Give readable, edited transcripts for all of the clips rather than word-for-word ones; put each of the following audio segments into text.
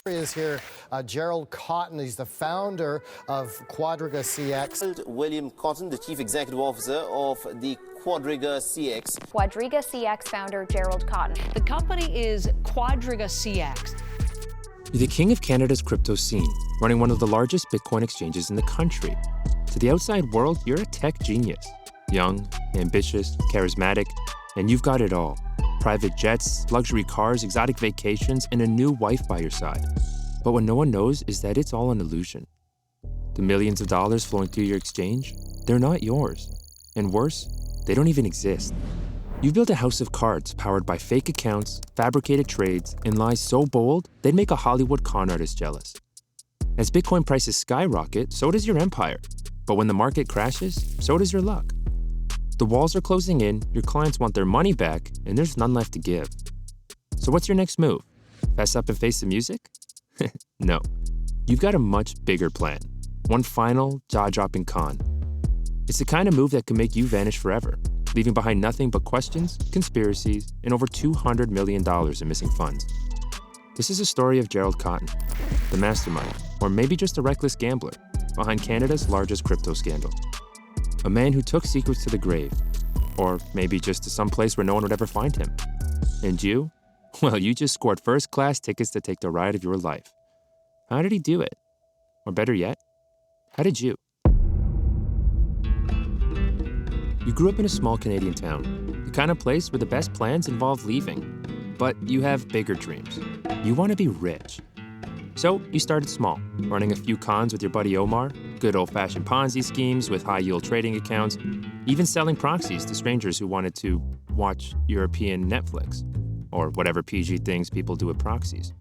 Is here Gerald Cotten. He's the founder of QuadrigaCX. William Cotten, the Chief Executive Officer of the QuadrigaCX. QuadrigaCX founder Gerald Cotten. The company is QuadrigaCX. You're the king of Canada's crypto scene, running one of the largest Bitcoin exchanges in the country. To the outside world, you're a tech genius. Young, ambitious, charismatic, and you've got it all. Private jets, luxury cars, exotic vacations, and a new wife by your side. But what no one knows is that it's all an illusion. The millions of dollars flowing through your exchange, they're not yours. And worse, they don't even exist. You've built a house of cards powered by fake accounts, fabricated trades, and lies so bold, they'd make a Hollywood con artist jealous. As Bitcoin prices skyrocket, so does your empire. But when the market crashes, so does your luck. The walls are closing in, your clients want their money back, and there's none left to give. So what's your next move? Fess up and face the music? No. You've got a much bigger plan. One final, jaw-dropping con. It's the kind of move that can make you vanish forever, leaving behind nothing but questions, conspiracies, and over $200 million in missing funds. This is a story of Gerald Cotten, the mastermind, or maybe just a reckless gambler, behind Canada's largest crypto scandal. A man who took secrets to the grave, or maybe just to some place where no one would ever find him. And you? Well, you just scored first-class tickets to take the ride of your life. How did he do it? Or better yet, how did you? You grew up in a small Canadian town, the kind of place where the best plans involve leaving. But you have bigger dreams. You want to be rich. So you started small, running a few cons with your buddy Omar, good old-fashioned Ponzi schemes with high-yield trading accounts, even selling proxies to strangers who wanted to watch European Netflix, or whatever PG things people do with proxies.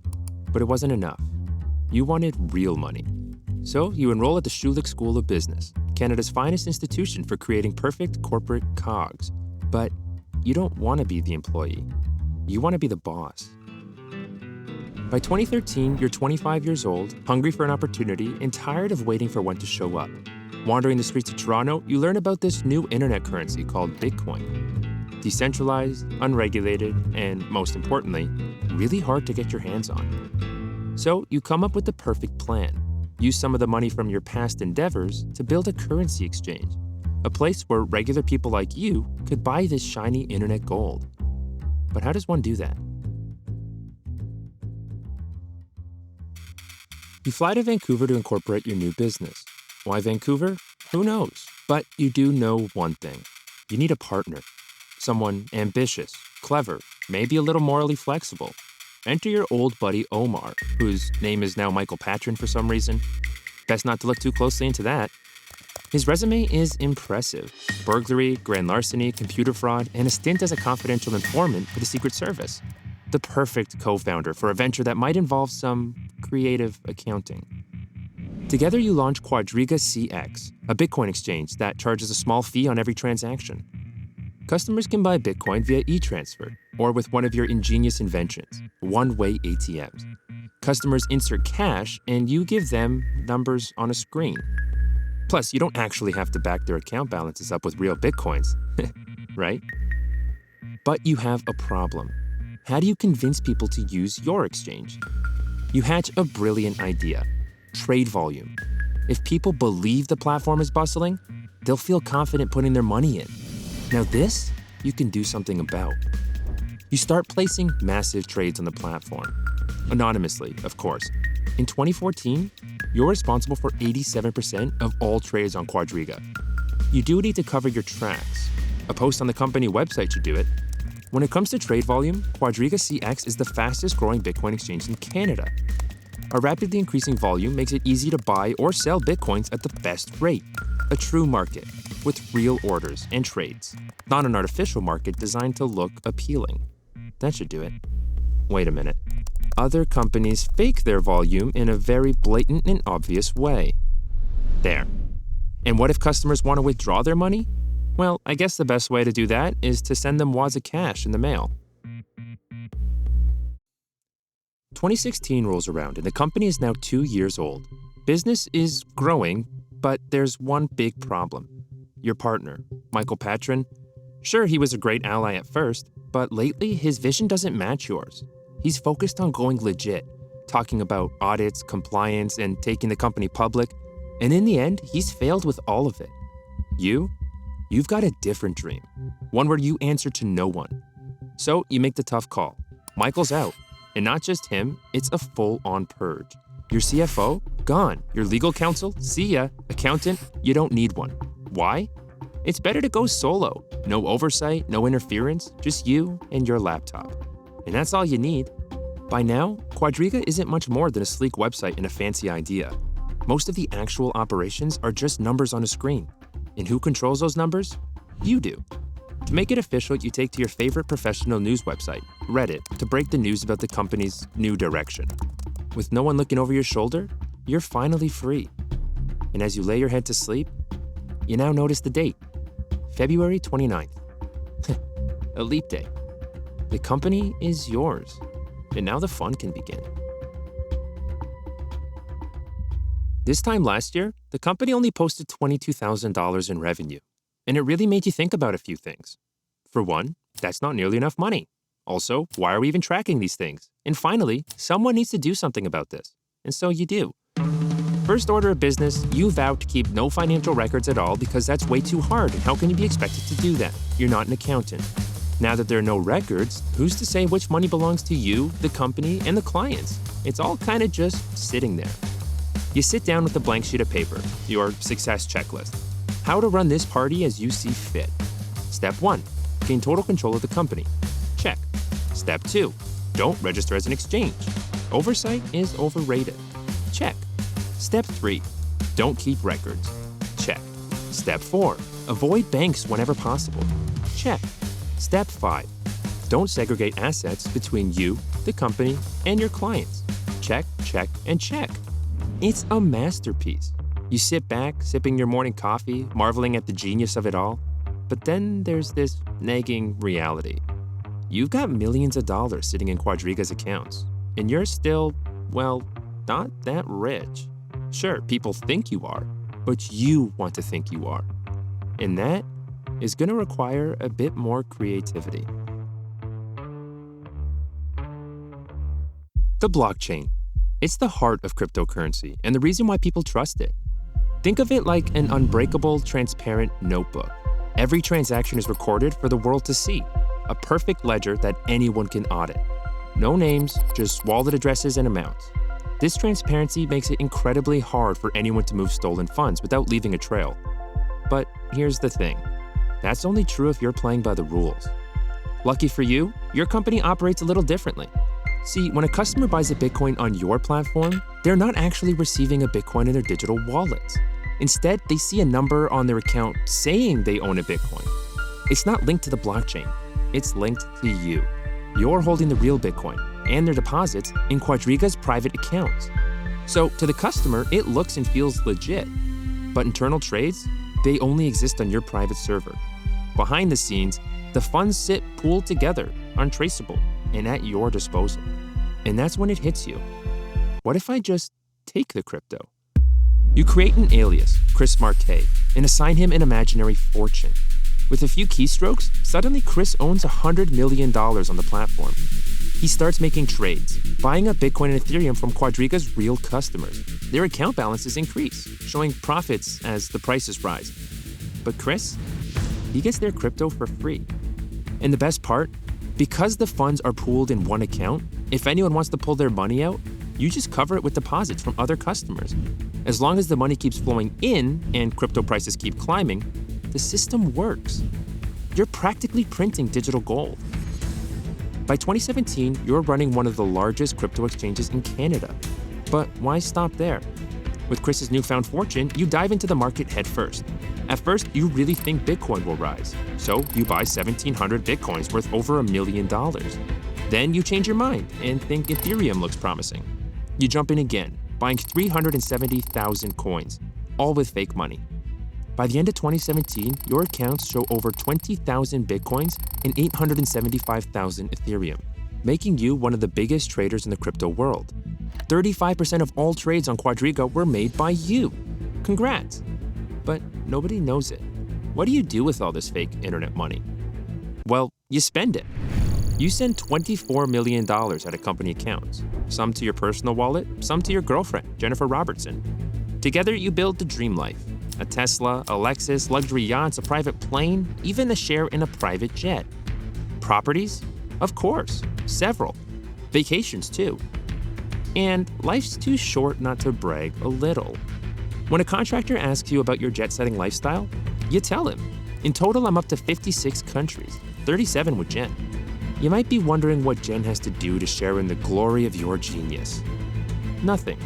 But it wasn't enough. You wanted real money. So you enroll at the Schulich School of Business, Canada's finest institution for creating perfect corporate cogs. But you don't want to be the employee. You want to be the boss. By 2013, you're 25 years old, hungry for an opportunity, and tired of waiting for one to show up. Wandering the streets of Toronto, you learn about this new internet currency called Bitcoin. Decentralized, unregulated, and most importantly, really hard to get your hands on. So you come up with the perfect plan. Use some of the money from your past endeavors to build a currency exchange, a place where regular people like you could buy this shiny internet gold. But how does one do that? You fly to Vancouver to incorporate your new business. Why Vancouver? Who knows? But you do know one thing. You need a partner. Someone ambitious, clever, maybe a little morally flexible. Enter your old buddy Omar, whose name is now Michael Patron for some reason. Best not to look too closely into that. His resume is impressive. Burglary, grand larceny, computer fraud, and a stint as a confidential informant for the Secret Service. The perfect co-founder for a venture that might involve some creative accounting. Together you launch QuadrigaCX, a Bitcoin exchange that charges a small fee on every transaction. Customers can buy Bitcoin via e-transfer or with one of your ingenious inventions, one-way ATMs. Customers insert cash and you give them numbers on a screen. Plus, you don't actually have to back their account balances up with real Bitcoins, right? But you have a problem. How do you convince people to use your exchange? You hatch a brilliant idea: trade volume. If people believe the platform is bustling, they'll feel confident putting their money in. Now this, you can do something about. You start placing massive trades on the platform. Anonymously, of course. In 2014, you're responsible for 87% of all trades on Quadriga. You do need to cover your tracks. A post on the company website should do it. When it comes to trade volume, QuadrigaCX is the fastest growing Bitcoin exchange in Canada. Our rapidly increasing volume makes it easy to buy or sell Bitcoins at the best rate. A true market with real orders and trades, not an artificial market designed to look appealing. That should do it. Wait a minute. Other companies fake their volume in a very blatant and obvious way. There. And what if customers want to withdraw their money? Well, I guess the best way to do that is to send them wads of cash in the mail. 2016 rolls around and the company is now 2 years old. Business is growing, but there's one big problem. Your partner, Michael Patron, sure, he was a great ally at first, but lately his vision doesn't match yours. He's focused on going legit, talking about audits, compliance, and taking the company public. And in the end, he's failed with all of it. You've got a different dream, one where you answer to no one. So you make the tough call. Michael's out. And not just him, it's a full-on purge. Your CFO? Gone. Your legal counsel? See ya. Accountant? You don't need one. Why? It's better to go solo. No oversight, no interference, just you and your laptop. And that's all you need. By now, Quadriga isn't much more than a sleek website and a fancy idea. Most of the actual operations are just numbers on a screen. And who controls those numbers? You do. To make it official, you take to your favorite professional news website, Reddit, to break the news about the company's new direction. With no one looking over your shoulder, you're finally free. And as you lay your head to sleep, you now notice the date, February 29th. A leap day. The company is yours, and now the fun can begin. This time last year, the company only posted $22,000 in revenue, and it really made you think about a few things. For one, that's not nearly enough money. Also, why are we even tracking these things? And finally, someone needs to do something about this. And so you do. First order of business, you vow to keep no financial records at all because that's way too hard, and how can you be expected to do that? You're not an accountant. Now that there are no records, who's to say which money belongs to you, the company, and the clients? It's all kind of just sitting there. You sit down with a blank sheet of paper, your success checklist. How to run this party as you see fit. Step 1, gain total control of the company. Check. Step 2, don't register as an exchange. Oversight is overrated. Check. Step 3, don't keep records. Check. Step 4, avoid banks whenever possible. Check. Step 5, don't segregate assets between you, the company, and your clients. Check, check, and check. It's a masterpiece. You sit back, sipping your morning coffee, marveling at the genius of it all. But then there's this nagging reality. You've got millions of dollars sitting in Quadriga's accounts, and you're still, well, not that rich. Sure, people think you are, but you want to think you are. And that is going to require a bit more creativity. The blockchain. It's the heart of cryptocurrency and the reason why people trust it. Think of it like an unbreakable, transparent notebook. Every transaction is recorded for the world to see, a perfect ledger that anyone can audit. No names, just wallet addresses and amounts. This transparency makes it incredibly hard for anyone to move stolen funds without leaving a trail. But here's the thing. That's only true if you're playing by the rules. Lucky for you, your company operates a little differently. See, when a customer buys a Bitcoin on your platform, they're not actually receiving a Bitcoin in their digital wallets. Instead, they see a number on their account saying they own a Bitcoin. It's not linked to the blockchain. It's linked to you. You're holding the real Bitcoin and their deposits in Quadriga's private accounts. So to the customer, it looks and feels legit. But internal trades, they only exist on your private server. Behind the scenes, the funds sit pooled together, untraceable, and at your disposal. And that's when it hits you. What if I just take the crypto? You create an alias, Chris Marquet, and assign him an imaginary fortune. With a few keystrokes, suddenly Chris owns $100 million on the platform. He starts making trades, buying up Bitcoin and Ethereum from Quadriga's real customers. Their account balances increase, showing profits as the prices rise. But Chris, he gets their crypto for free. And the best part, because the funds are pooled in one account, if anyone wants to pull their money out, you just cover it with deposits from other customers. As long as the money keeps flowing in and crypto prices keep climbing, the system works. You're practically printing digital gold. By 2017, you're running one of the largest crypto exchanges in Canada. But why stop there? With Chris's newfound fortune, you dive into the market headfirst. At first, you really think Bitcoin will rise, so you buy 1,700 Bitcoins worth over $1 million. Then you change your mind and think Ethereum looks promising. You jump in again, buying 370,000 coins, all with fake money. By the end of 2017, your accounts show over 20,000 Bitcoins and 875,000 Ethereum, making you one of the biggest traders in the crypto world. 35% of all trades on Quadriga were made by you. Congrats! But nobody knows it. What do you do with all this fake internet money? Well, you spend it. You send $24 million out of company accounts, some to your personal wallet, some to your girlfriend, Jennifer Robertson. Together, you build the dream life. A Tesla, a Lexus, luxury yachts, a private plane, even a share in a private jet. Properties? Of course, several. Vacations, too. And life's too short not to brag a little. When a contractor asks you about your jet-setting lifestyle, you tell him. In total, I'm up to 56 countries, 37 with Jen. You might be wondering what Jen has to do to share in the glory of your genius. Nothing.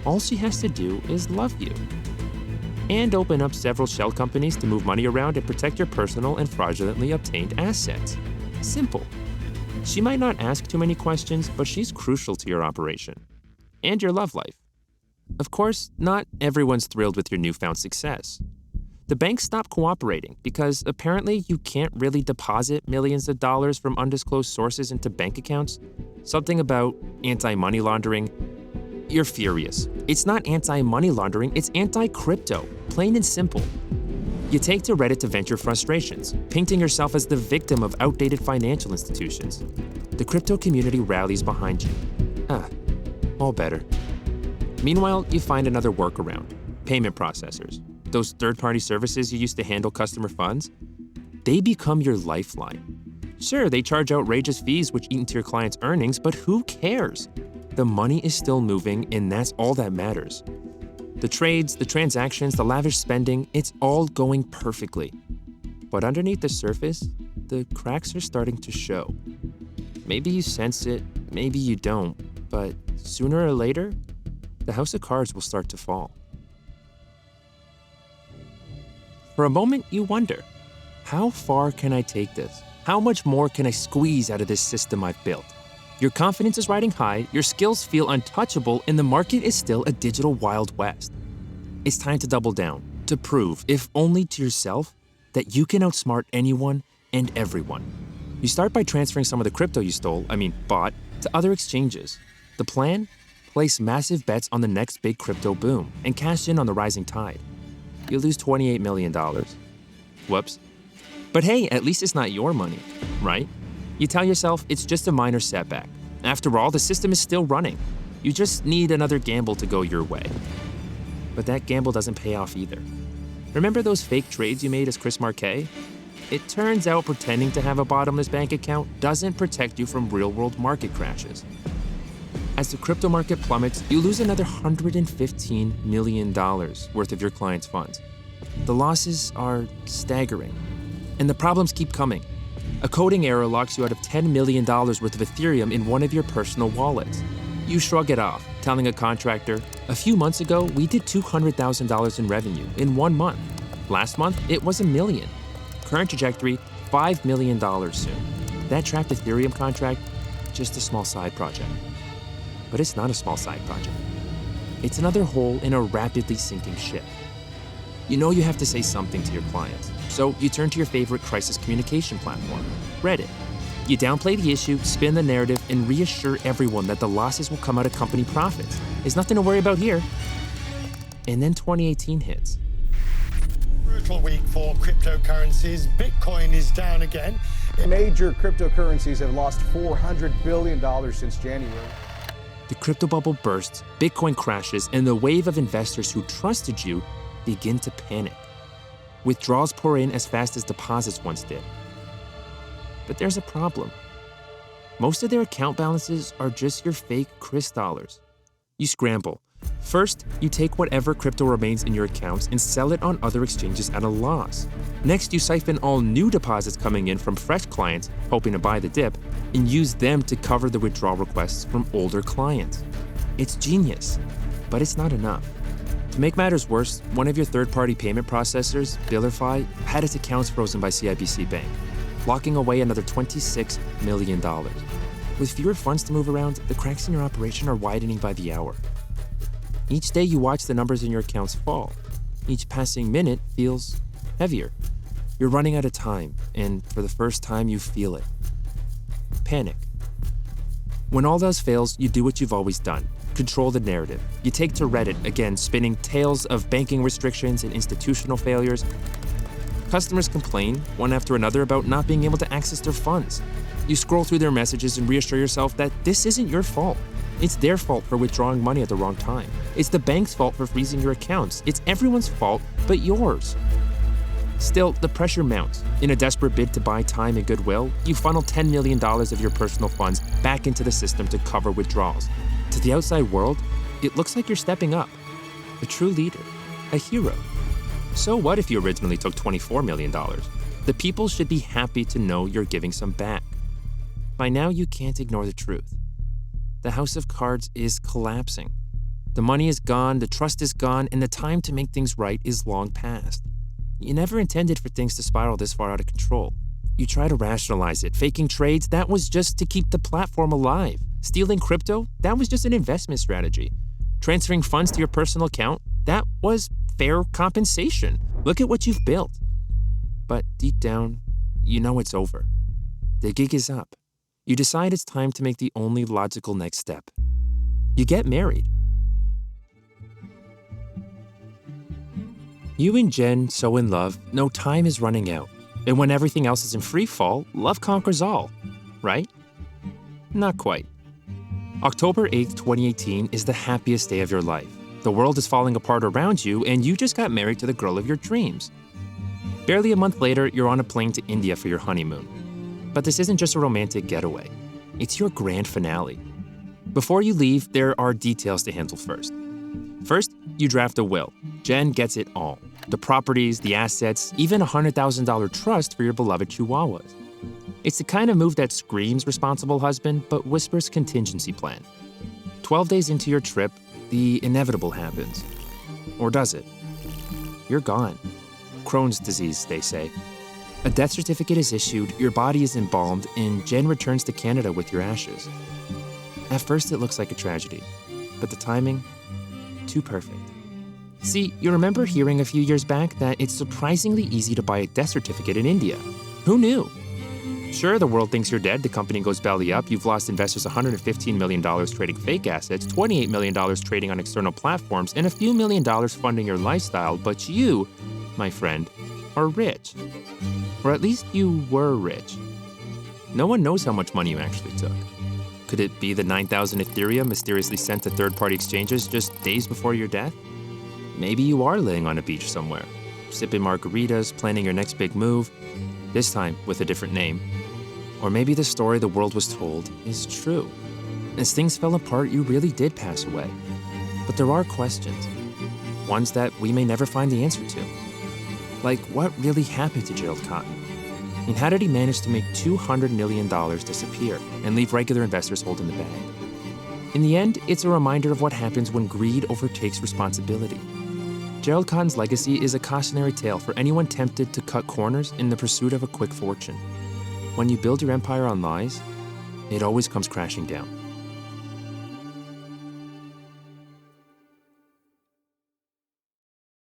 All she has to do is love you. And open up several shell companies to move money around and protect your personal and fraudulently obtained assets. Simple. She might not ask too many questions, but she's crucial to your operation. And your love life. Of course, not everyone's thrilled with your newfound success. The banks stopped cooperating because apparently you can't really deposit millions of dollars from undisclosed sources into bank accounts. Something about anti-money laundering. You're furious. It's not anti-money laundering, it's anti-crypto, plain and simple. You take to Reddit to vent your frustrations, painting yourself as the victim of outdated financial institutions. The crypto community rallies behind you. All better. Meanwhile, you find another workaround, payment processors. Those third-party services you used to handle customer funds, they become your lifeline. Sure, they charge outrageous fees which eat into your clients' earnings, but who cares? The money is still moving, and that's all that matters. The trades, the transactions, the lavish spending, it's all going perfectly. But underneath the surface, the cracks are starting to show. Maybe you sense it, maybe you don't, but sooner or later, the house of cards will start to fall. For a moment, you wonder, how far can I take this? How much more can I squeeze out of this system I've built? Your confidence is riding high, your skills feel untouchable, and the market is still a digital Wild West. It's time to double down, to prove, if only to yourself, that you can outsmart anyone and everyone. You start by transferring some of the crypto you bought, to other exchanges. The plan? Place massive bets on the next big crypto boom and cash in on the rising tide. You lose $28 million. Whoops. But hey, at least it's not your money, right? You tell yourself it's just a minor setback. After all, the system is still running. You just need another gamble to go your way. But that gamble doesn't pay off either. Remember those fake trades you made as Chris Marquet? It turns out pretending to have a bottomless bank account doesn't protect you from real-world market crashes. As the crypto market plummets, you lose another $115 million worth of your clients' funds. The losses are staggering, and the problems keep coming. A coding error locks you out of $10 million worth of Ethereum in one of your personal wallets. You shrug it off, telling a contractor, "A few months ago, we did $200,000 in revenue in 1 month. Last month, it was $1 million. Current trajectory, $5 million soon. That trapped Ethereum contract, just a small side project." But it's not a small side project. It's another hole in a rapidly sinking ship. You know you have to say something to your clients, so you turn to your favorite crisis communication platform, Reddit. You downplay the issue, spin the narrative, and reassure everyone that the losses will come out of company profits. There's nothing to worry about here. And then 2018 hits. Brutal week for cryptocurrencies. Bitcoin is down again. Major cryptocurrencies have lost $400 billion since January. The crypto bubble bursts, Bitcoin crashes, and the wave of investors who trusted you begin to panic. Withdrawals pour in as fast as deposits once did. But there's a problem. Most of their account balances are just your fake Chris dollars. You scramble. First, you take whatever crypto remains in your accounts and sell it on other exchanges at a loss. Next, you siphon all new deposits coming in from fresh clients, hoping to buy the dip, and use them to cover the withdrawal requests from older clients. It's genius, but it's not enough. To make matters worse, one of your third-party payment processors, BillerFi, had its accounts frozen by CIBC Bank, locking away another $26 million. With fewer funds to move around, the cracks in your operation are widening by the hour. Each day you watch the numbers in your accounts fall. Each passing minute feels heavier. You're running out of time, and for the first time you feel it. Panic. When all else fails, you do what you've always done. Control the narrative. You take to Reddit, again spinning tales of banking restrictions and institutional failures. Customers complain, one after another, about not being able to access their funds. You scroll through their messages and reassure yourself that this isn't your fault. It's their fault for withdrawing money at the wrong time. It's the bank's fault for freezing your accounts. It's everyone's fault but yours. Still, the pressure mounts. In a desperate bid to buy time and goodwill, you funnel $10 million of your personal funds back into the system to cover withdrawals. To the outside world, it looks like you're stepping up. A true leader. A hero. So what if you originally took $24 million? The people should be happy to know you're giving some back. By now, you can't ignore the truth. The house of cards is collapsing. The money is gone, the trust is gone, and the time to make things right is long past. You never intended for things to spiral this far out of control. You try to rationalize it. Faking trades, that was just to keep the platform alive. Stealing crypto, that was just an investment strategy. Transferring funds to your personal account, that was fair compensation. Look at what you've built. But deep down, you know it's over. The gig is up. You decide it's time to make the only logical next step. You get married. You and Jen, so in love, know time is running out. And when everything else is in free fall, love conquers all, right? Not quite. October 8th, 2018 is the happiest day of your life. The world is falling apart around you, and you just got married to the girl of your dreams. Barely a month later, you're on a plane to India for your honeymoon. But this isn't just a romantic getaway. It's your grand finale. Before you leave, there are details to handle first. First, you draft a will. Jen gets it all. The properties, the assets, even a $100,000 trust for your beloved chihuahuas. It's the kind of move that screams responsible husband, but whispers contingency plan. 12 days into your trip, the inevitable happens. Or does it? You're gone. Crohn's disease, they say. A death certificate is issued, your body is embalmed, and Jen returns to Canada with your ashes. At first, it looks like a tragedy, but the timing, too perfect. See, you remember hearing a few years back that it's surprisingly easy to buy a death certificate in India. Who knew? Sure, the world thinks you're dead, the company goes belly up, you've lost investors $115 million trading fake assets, $28 million trading on external platforms, and a few $1 million funding your lifestyle, but you, my friend, are rich. Or at least you were rich. No one knows how much money you actually took. Could it be the 9,000 Ethereum mysteriously sent to third-party exchanges just days before your death? Maybe you are laying on a beach somewhere, sipping margaritas, planning your next big move, this time with a different name. Or maybe the story the world was told is true. As things fell apart, you really did pass away. But there are questions, ones that we may never find the answer to. Like, what really happened to Gerald Cotten? And how did he manage to make $200 million disappear and leave regular investors holding the bag? In the end, it's a reminder of what happens when greed overtakes responsibility. Gerald Cotten's legacy is a cautionary tale for anyone tempted to cut corners in the pursuit of a quick fortune. When you build your empire on lies, it always comes crashing down.